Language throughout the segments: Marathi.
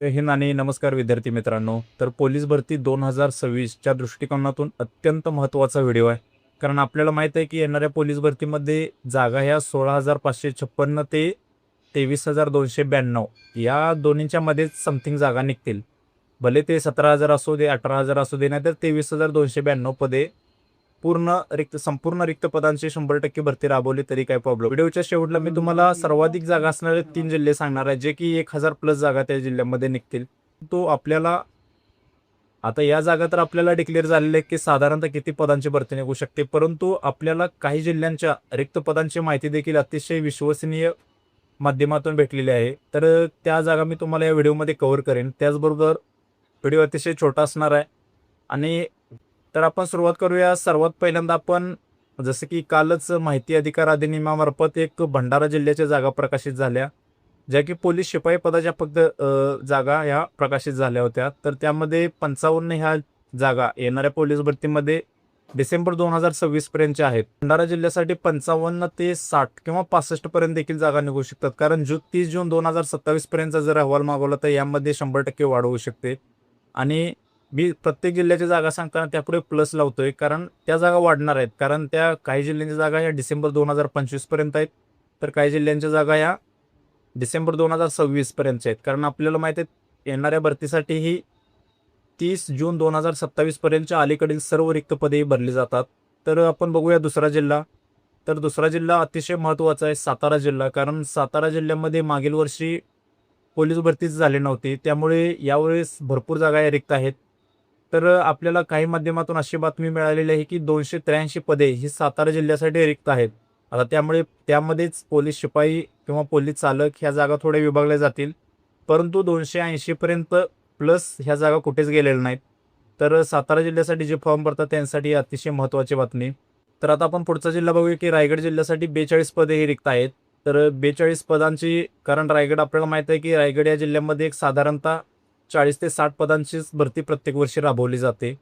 जय हिंद आणि नमस्कार विद्यार्थी मित्रांनो. तर पोलीस भरती 2026च्या दृष्टिकोनातून अत्यंत महत्त्वाचा व्हिडिओ आहे. कारण आपल्याला माहीत आहे की येणाऱ्या पोलीस भरतीमध्ये जागा ह्या 16,556 ते 23,292 या दोन्हीच्या मध्येच समथिंग जागा निघतील. भले ते 17,000 असू दे, 18,000 असू दे, नाहीतर 23,292 पदे संपूर्ण रिक्त पदांची 100% भरती राबवली तरी काय प्रॉब्लेम. व्हिडिओच्या शेवटला मी तुम्हाला सर्वाधिक जागा असणारे 3 जिल्हे सांगणार आहे, जे की 1,000 प्लस जागा त्या जिल्ह्यामध्ये निघतील. तो आपल्याला आता या जागा तर आपल्याला डिक्लेअर झालेल्या आहे की साधारणतः किती पदांची भरती निघू शकते, परंतु आपल्याला काही जिल्ह्यांच्या रिक्त पदांची माहिती देखील अतिशय विश्वसनीय माध्यमातून भेटलेली आहे. तर त्या जागा मी तुम्हाला या व्हिडिओमध्ये कव्हर करेन. त्याचबरोबर व्हिडिओ अतिशय छोटा असणार आहे आणि तर आपण सुरुवात करूया. सर्वात पहिल्यांदा आपण जसं की कालच माहिती अधिकार अधिनियमामार्फत एक भंडारा जिल्ह्याच्या जागा प्रकाशित झाल्या, ज्या की पोलीस शिपाई पदाच्या फक्त जागा ह्या प्रकाशित झाल्या होत्या. तर त्यामध्ये 55 ह्या जागा येणाऱ्या पोलीस भरतीमध्ये डिसेंबर 2026 पर्यंतच्या आहेत. भंडारा जिल्ह्यासाठी 55 ते 60 किंवा 65 पर्यंत देखील जागा निघू शकतात. कारण 30 जून 2027 पर्यंतचा जर अहवाल मागवला तर यामध्ये 100% वाढ होऊ शकते. आणि मी प्रत्येक जिल्ह्याची जागा सांगताना त्यापुढे प्लस लावतोय, कारण त्या जागा वाढणार आहेत. कारण त्या काही जिल्ह्यांच्या जागा या डिसेंबर 2025 पर्यंत आहेत, तर काही जिल्ह्यांच्या जागा या डिसेंबर 2026 पर्यंतच्या आहेत. कारण आपल्याला माहिती आहे येणाऱ्या भरतीसाठीही 30 जून 2027 पर्यंतच्या अलीकडील सर्व रिक्त पदेही भरली जातात. तर आपण बघूया दुसरा जिल्हा. तर दुसरा जिल्हा अतिशय महत्त्वाचा आहे, सातारा जिल्हा. कारण सातारा जिल्ह्यामध्ये मागील वर्षी पोलीस भरतीच झाली नव्हती, त्यामुळे यावेळेस भरपूर जागा या रिक्त आहेत. तर आपल्याला काही माध्यमातून अशी बातमी मिळालेली आहे की 283 पदे ही सातारा जिल्ह्यासाठी रिक्त आहेत. आता त्यामुळे त्यामध्येच पोलीस शिपाई किंवा पोलीस चालक ह्या जागा थोड्या विभागल्या जातील, परंतु 280 पर्यंत प्लस ह्या जागा कुठेच गेलेल्या नाहीत. तर सातारा जिल्ह्यासाठी जे फॉर्म भरतात त्यांसाठी अतिशय महत्त्वाची बातमी. तर आता आपण पुढचा जिल्हा बघूया की रायगड जिल्ह्यासाठी 42 पदे ही रिक्त आहेत. तर 42 पदांची, कारण रायगड आपल्याला माहिती आहे की रायगड या जिल्ह्यामध्ये एक साधारणतः 40 ते 60 पदांचीच भरती प्रत्येक वर्षी राबवली जाते.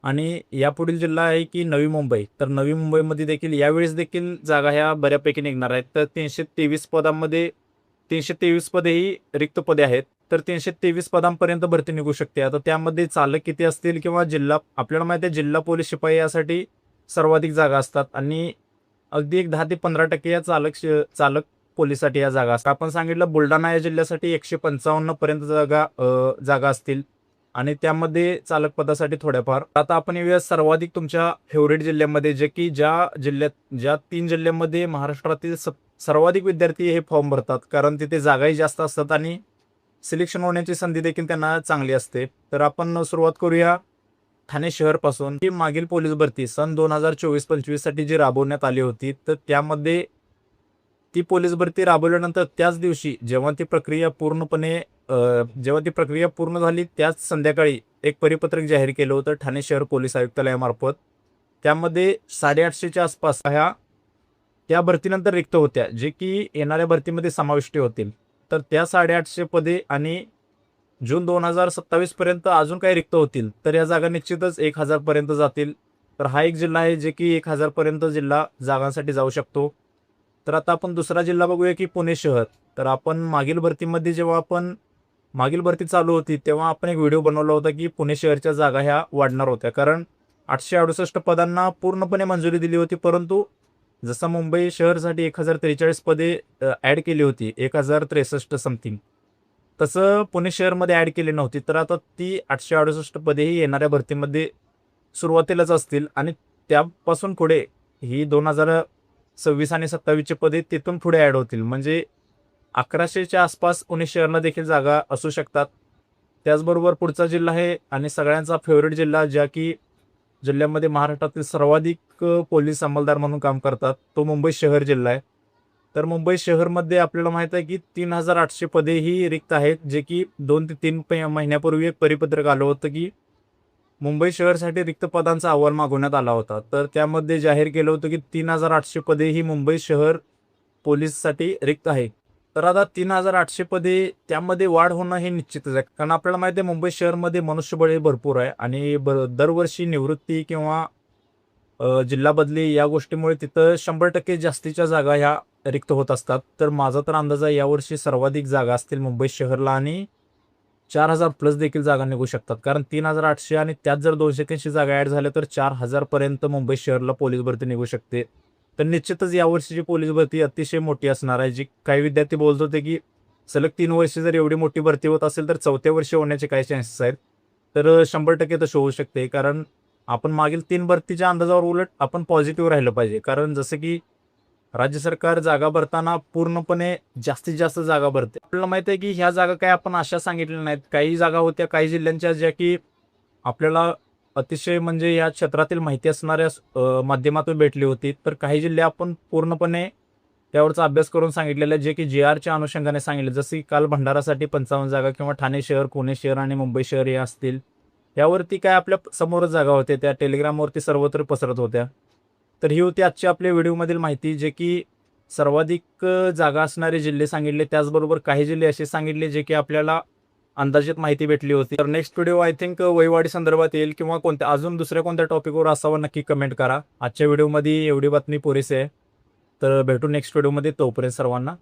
आणि यापुढील जिल्हा आहे की नवी मुंबई. तर नवी मुंबईमध्ये देखील यावेळेस देखील जागा ह्या बऱ्यापैकी निघणार आहेत. तर 323 पदांमध्ये 323 पदे ही रिक्त पदे आहेत. तर 323 पदांपर्यंत भरती निघू शकते. आता त्यामध्ये चालक किती असतील किंवा जिल्हा, आपल्याला माहिती आहे जिल्हा पोलीस शिपाई यासाठी सर्वाधिक जागा असतात आणि अगदी एक 10 ते 15% या चालक पोलिससाठी या जागा असतात. आपण सांगितलं बुलढाणा या जिल्ह्यासाठी 155 पर्यंत जागा असतील आणि त्यामध्ये चालक पदासाठी थोड्याफार. आता आपण येऊया सर्वाधिक तुमच्या फेवरेट जिल्ह्यामध्ये, जे की ज्या 3 जिल्ह्यांमध्ये महाराष्ट्रातील सर्वाधिक विद्यार्थी हे फॉर्म भरतात, कारण तिथे जागाही जास्त असतात आणि सिलेक्शन होण्याची संधी देखील त्यांना चांगली असते. तर आपण सुरुवात करूया ठाणे शहरपासून. ही मागील पोलीस भरती सन 2024-25 साठी जी राबवण्यात आली होती, तर त्यामध्ये ती पोलीस भरती राबवल्यानंतर त्याच दिवशी जेव्हा ती प्रक्रिया पूर्ण झाली त्याच संध्याकाळी एक परिपत्रक जाहीर केलं होतं ठाणे शहर पोलीस आयुक्तालयामार्फत. त्यामध्ये 850च्या आसपास ह्या त्या भरतीनंतर रिक्त होत्या, जे की येणाऱ्या भरतीमध्ये समाविष्ट होतील. तर त्या 850 पदे आणि जून 2027 पर्यंत अजून काही रिक्त होतील, तर या जागा निश्चितच 1,000 पर्यंत जातील. तर हा एक जिल्हा आहे जे की 1,000 पर्यंत जिल्हा जागांसाठी जाऊ शकतो. तर आता आपण दुसरा जिल्हा बघूया की पुणे शहर. तर आपण मागील भरती चालू होती तेव्हा आपण एक व्हिडिओ बनवला होता की पुणे शहरच्या जागा ह्या वाढणार होत्या, कारण 868 पदांना पूर्णपणे मंजुरी दिली होती. परंतु जसं मुंबई शहरसाठी 1,043 पदे ॲड केली होती, 1,063 समथिंग, तसं पुणे शहरमध्ये ॲड केली नव्हती. तर आता ती 868 पदेही येणाऱ्या भरतीमध्ये सुरुवातीलाच असतील आणि त्यापासून पुढे ही 2026 आणि 27ची पदे तिथून पुढे ॲड होतील. म्हणजे 1100च्या आसपास पुणे शहरला देखील जागा असू शकतात. त्याचबरोबर पुढचा जिल्हा आहे आणि सगळ्यांचा फेवरेट जिल्हा, ज्या की जिल्ह्यामध्ये महाराष्ट्रातील सर्वाधिक पोलीस अंमलदार म्हणून काम करतात, तो मुंबई शहर जिल्हा आहे. तर मुंबई शहरमध्ये आपल्याला माहित आहे की 3,800 पदे ही रिक्त आहेत, जे की 2 ते 3 महिन्यापूर्वी एक परिपत्रक आलं होतं की मुंबई शहरसाठी रिक्त पदांचा अहवाल मागवण्यात आला होता. तर त्यामध्ये जाहीर केलं होतं की 3,800 पदे ही मुंबई शहर पोलीससाठी रिक्त आहे. तर आता 3,800 पदे त्यामध्ये वाढ होणं हे निश्चितच आहे, कारण आपल्याला माहिती आहे मुंबई शहरमध्ये मनुष्यबळ हे भरपूर आहे आणि दरवर्षी निवृत्ती किंवा जिल्हा बदली या गोष्टीमुळे तिथं 100% जास्तीच्या जागा ह्या रिक्त होत असतात. तर माझा तर अंदाज आहे यावर्षी सर्वाधिक जागा असतील मुंबई शहरला आणि 4,000 प्लस देखील जागा निघू शकतात. कारण 3,800 आणि त्यात जर 283 जागा ॲड झाल्या तर 4,000 पर्यंत मुंबई शहरला पोलीस भरती निघू शकते. तर निश्चितच यावर्षीची पोलीस भरती अतिशय मोठी असणार आहे. जी काही विद्यार्थी बोलत होते की सलग 3 वर्षे जर एवढी मोठी भरती होत असेल तर 4थ्या वर्षी होण्याचे काय चान्सेस आहेत. तर 100% तसं होऊ शकते. कारण आपण मागील 3 भरतीच्या अंदाजावर उलट आपण पॉझिटिव्ह राहिलं पाहिजे. कारण जसं की राज्य सरकार जागा भरताना पूर्णपणे जास्तीत जास्त जागा भरते. आपल्याला माहिती आहे की ह्या जागा काय आपण अशा सांगितल्या नाहीत. काही जागा होत्या काही जिल्ह्यांच्या ज्या की आपल्याला अतिशय म्हणजे या क्षेत्रातील माहिती असणाऱ्या माध्यमातून भेटली होती. तर काही जिल्हे आपण पूर्णपणे त्यावरचा अभ्यास करून सांगितलेले जे की जे-आरच्या अनुषंगाने सांगितले. जसे की काल भंडारासाठी 55 जागा किंवा ठाणे शहर, पुणे शहर आणि मुंबई शहर हे असतील. यावरती काय आपल्या समोरच जागा होत्या. त्या टेलिग्रामवरती सर्वत्र पसरत होत्या. तर ही होती आजची आपल्या व्हिडिओमधील माहिती जे की सर्वाधिक जागा असणारे जिल्हे सांगितले. त्याचबरोबर काही जिल्हे असे सांगितले जे की आपल्याला अंदाजित माहिती भेटली होती. तर नेक्स्ट व्हिडिओ आय थिंक वहिवाडी संदर्भात येईल किंवा कोणत्या अजून दुसऱ्या कोणत्या टॉपिकवर असावं नक्की कमेंट करा. आजच्या व्हिडिओमध्ये एवढी बातमी पुरेसे आहे. तर भेटू नेक्स्ट व्हिडिओमध्ये. तोपर्यंत सर्वांना